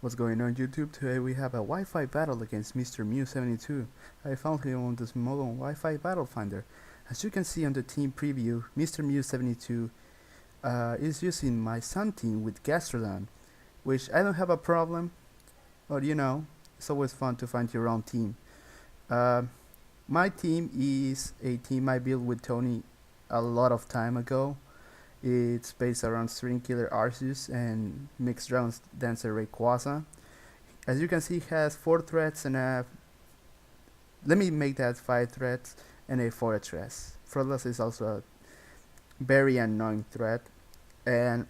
What's going on YouTube? Today we have a Wi-Fi battle against MrMew72. I found him on this modern Wi-Fi battle finder. As you can see on the team preview, MrMew72 is using my Sun team with Gastrodon, which I don't have a problem, but it's always fun to find your own team. Uh, my team is a team I built with Tony a lot of time ago. It's based around String Killer Arceus and Mixed Dragon Dancer Rayquaza. As you can see, it has 4 threats and let me make that 5 threats and a Fortress. Frotless is also a very annoying threat. And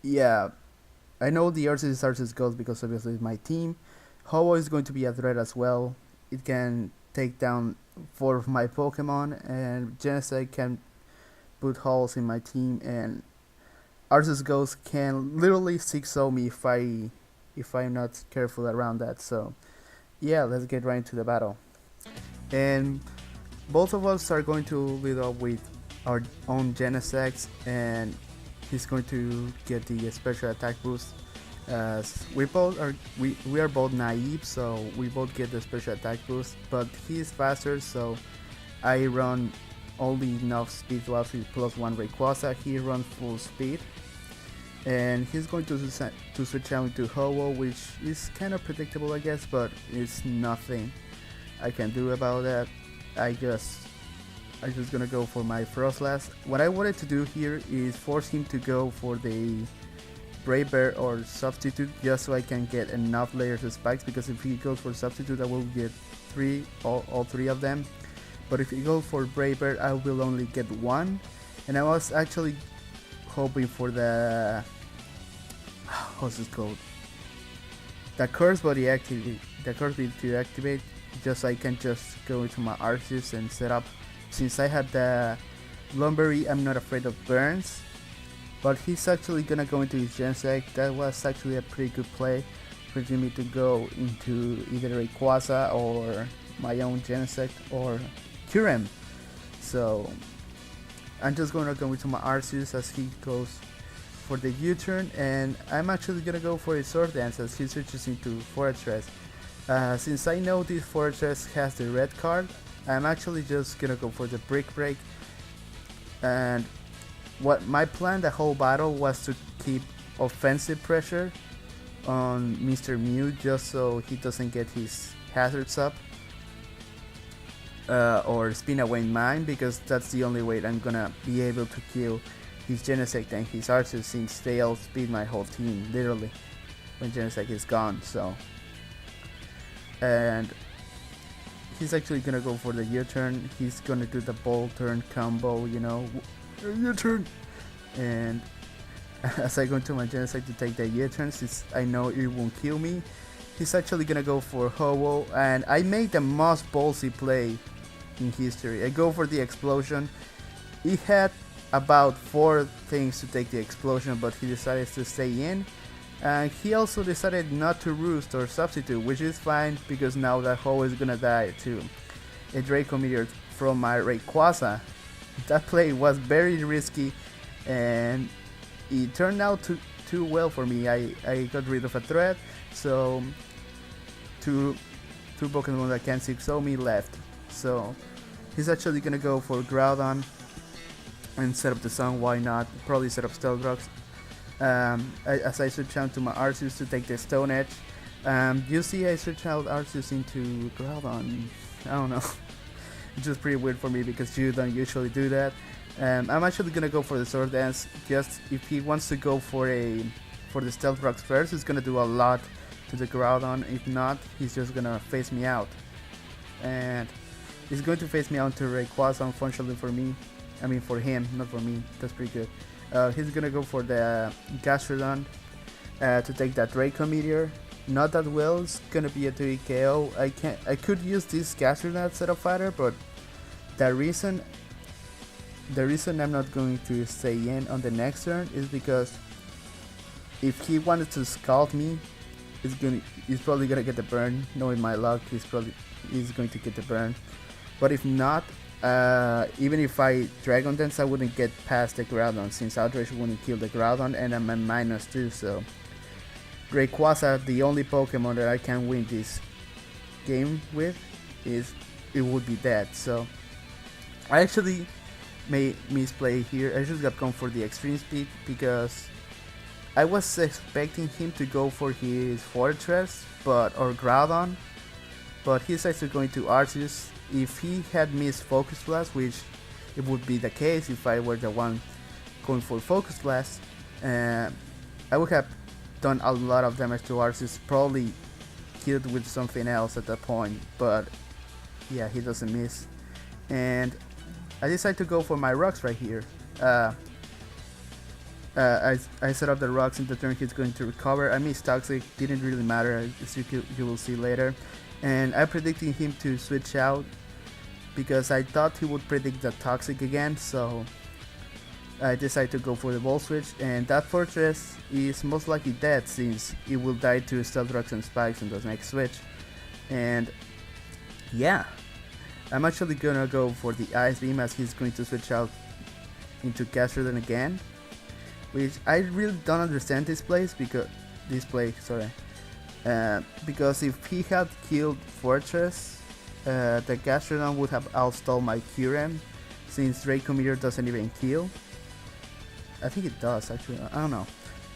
yeah, I know the Arceus goes because obviously it's my team. Ho-Oh is going to be a threat as well. It can take down 4 of my Pokemon, and Genesect can put holes in my team, and Arceus Ghost can literally 6-0 me if I'm not careful around that. So yeah, let's get right into the battle. And both of us are going to lead up with our own Genesect, and he's going to get the special attack boost. As we are both naive, so we both get the special attack boost, but he's faster, so I run only enough speed to actually +1 Rayquaza. He runs full speed, and he's going to switch out into Ho-Oh, which is kind of predictable, I guess, but it's nothing I can do about that. I just gonna go for my Frostlass. What I wanted to do here is force him to go for the Brave Bear or Substitute, just so I can get enough layers of spikes, because if he goes for Substitute I will get all 3 of them. But if you go for Brave Bear, I will only get 1. And I was actually hoping for the what's it called? The Curse Body activate. The Curse Body to activate, just so I can just go into my Arceus and set up. Since I had the Lumberry, I'm not afraid of burns. But he's actually gonna go into his Genesect. That was actually a pretty good play for me to go into either Rayquaza or my own Genesect or Kyurem. So I'm just gonna go into my Arceus as he goes for the U-turn, and I'm actually gonna go for a Sword Dance as he switches into Fortress. Since I know this Fortress has the red card, I'm actually just gonna go for the Brick Break. And what my plan the whole battle was to keep offensive pressure on MrMew, just so he doesn't get his hazards up or spin away mine, because that's the only way I'm gonna be able to kill his Genesect and his Arceus, since they outspeed my whole team literally when Genesect is gone. So, and he's actually gonna go for the U-turn. He's gonna do the ball turn combo, U-turn. And as I go into my Genesect to take the U-turn, since I know it won't kill me, he's actually gonna go for Ho-Oh, and I made the most ballsy play in history. I go for the explosion. He had about 4 things to take the explosion, but he decided to stay in. And he also decided not to roost or substitute, which is fine, because now that Ho is gonna die to a Draco Meteor from my Rayquaza. That play was very risky, and it turned out too well for me. I got rid of a threat, so two Pokemon that can 6-0 me left. So he's actually gonna go for Groudon and set up the Sun. Why not? Probably set up Stealth Rocks. As I switch out to my Arceus to take the Stone Edge. You see I switch out Arceus into Groudon. I don't know. It's just pretty weird for me, because you don't usually do that. I'm actually gonna go for the Sword Dance. Just if he wants to go for the Stealth Rocks first, it's gonna do a lot to the Groudon. If not, he's just gonna face me out. And he's going to face me out to Rayquaza, unfortunately for me. I mean for him, not for me. That's pretty good. He's gonna go for the Gastrodon to take that Draco Meteor. Not that well. It's gonna be a 3 KO. I could use this Gastrodon setup fighter, but the reason I'm not going to stay in on the next turn is because if he wanted to scald me, he's probably gonna get the burn. Knowing my luck, he's going to get the burn. But if not, even if I Dragon Dance, I wouldn't get past the Groudon, since Outrage wouldn't kill the Groudon, and I'm at -2, so Rayquaza, the only Pokemon that I can win this game with, it would be dead. So I actually may misplay here. I just got gone for the extreme speed because I was expecting him to go for his Fortress or Groudon, but he decided to go into Arceus. If he had missed Focus Blast, which it would be the case if I were the one going for Focus Blast, I would have done a lot of damage to Arceus, probably killed with something else at that point, but yeah, he doesn't miss. And I decided to go for my rocks right here. I set up the rocks in the turn he's going to recover. I missed Toxic, didn't really matter, as you will see later. And I predicted him to switch out because I thought he would predict the Toxic again, so I decided to go for the Volt Switch, and that Fortress is most likely dead since it will die to Stealth Rocks and Spikes in the next switch. And yeah, I'm actually gonna go for the Ice Beam as he's going to switch out into Gastrodon again, which I really don't understand this play, because if he had killed Fortress, the Gastrodon would have outstalled my Kyurem, since Draco Meteor doesn't even kill. I think it does actually, I don't know.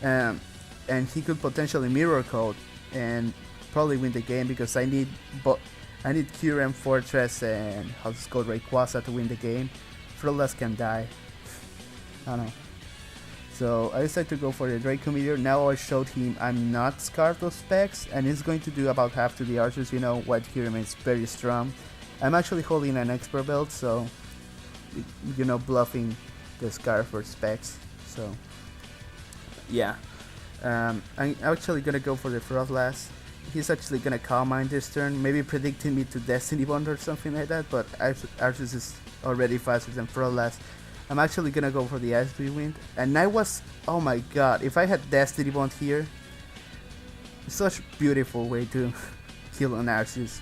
And he could potentially Mirror Coat and probably win the game, because I need Kyurem, Fortress, and how's it called, Rayquaza to win the game. Froslass can die. I don't know. So I decided to go for the Draco Meteor. Now I showed him I'm not scared of specs, and he's going to do about half to the archers. You know, White Kyurem is very strong. I'm actually holding an expert belt, so you know, bluffing the Scarf for specs. So yeah, I'm actually gonna go for the Froslass. He's actually gonna Calm Mind this turn, maybe predicting me to Destiny Bond or something like that, but Arceus is already faster than Froslass. I'm actually gonna go for the Ice Wind, and oh my god, if I had Destiny Bond here, such a beautiful way to kill an Arceus.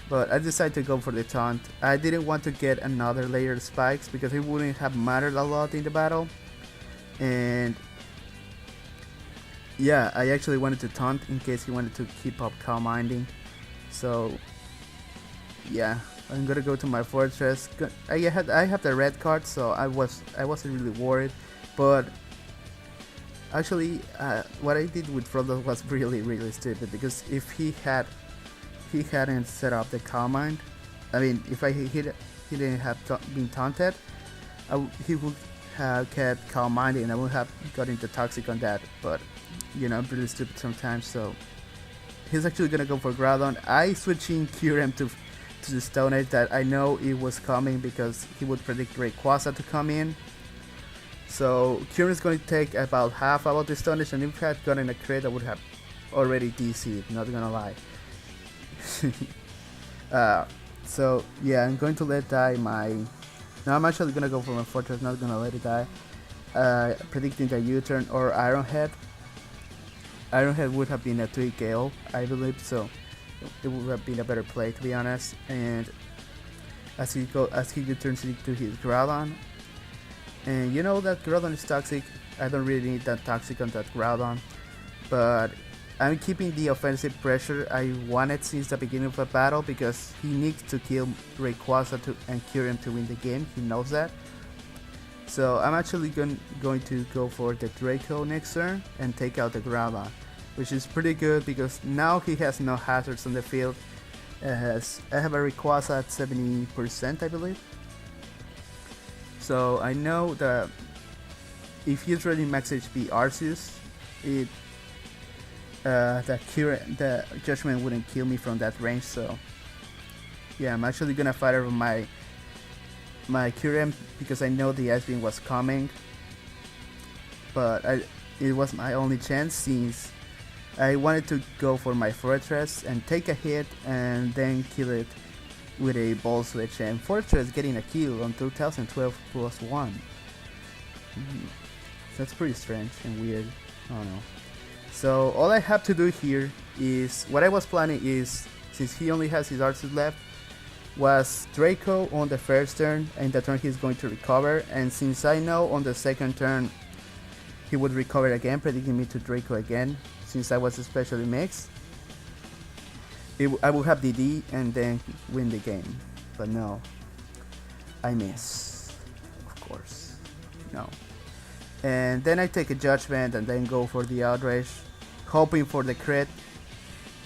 But I decided to go for the Taunt. I didn't want to get another layer of spikes because it wouldn't have mattered a lot in the battle. And yeah, I actually wanted to Taunt in case he wanted to keep up Calm Minding. So yeah, I'm gonna go to my Fortress. I have the red card, so I wasn't really worried. But actually, what I did with Frodo was really stupid, because if he hadn't set up the Calm Mind, I mean, if he didn't have been taunted, he would have kept Calm Minding, and I would have gotten the Toxic on that. But you know, I'm pretty stupid sometimes. So he's actually gonna go for Groudon. I switching Kyurem to the Stone Edge, that I know it was coming because he would predict Rayquaza to come in. So Kyurem is going to take about half about the Stone Edge, and if I had gotten a crit, I would have already DC'd, not gonna lie. So yeah, I'm going to let die no, I'm actually gonna go for my Fortress, not gonna let it die. Predicting the U-turn or Iron Head. Iron Head would have been a 2 KO, I believe, so it would have been a better play, to be honest. And as he U-turns into his Groudon, and you know that Groudon is toxic. I don't really need that toxic on that Groudon, but I'm keeping the offensive pressure I wanted since the beginning of the battle, because he needs to kill Rayquaza and Kyurem to win the game. He knows that. So I'm actually going to go for the Draco next turn and take out the Groudon, which is pretty good because now he has no hazards on the field. I have a Rayquaza at 70%, I believe. So I know that if he's running max HP Arceus, the Judgment wouldn't kill me from that range. So yeah, I'm actually gonna fight over my Kyurem because I know the Ice Beam was coming, but it was my only chance, since I wanted to go for my Fortress and take a hit and then kill it with a Ball Switch, and Fortress getting a kill on 2012 plus 1. That's pretty strange and weird. I don't know. So all I have to do here is, what I was planning is, since he only has his Arceus left, was Draco on the first turn, and the turn he's going to recover, and since I know on the second turn he would recover again, predicting me to Draco again, since I was especially mixed, I would have DD and then win the game. But no, I miss, of course. No. And then I take a judgment and then go for the outrage, hoping for the crit.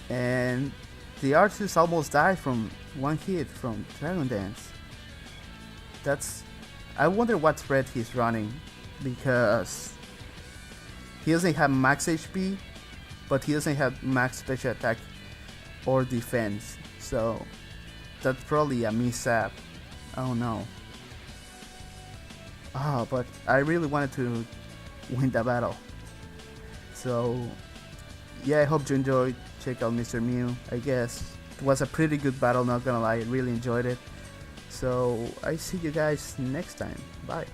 And the artist almost died from one hit from Dragon Dance. I wonder what threat he's running, because he doesn't have max HP, but he doesn't have max special attack or defense. So that's probably a mishap. Oh no. Oh, but I really wanted to win the battle. So yeah, I hope you enjoyed. Check out MrMew. I guess it was a pretty good battle, not gonna lie. I really enjoyed it. So I see you guys next time. Bye.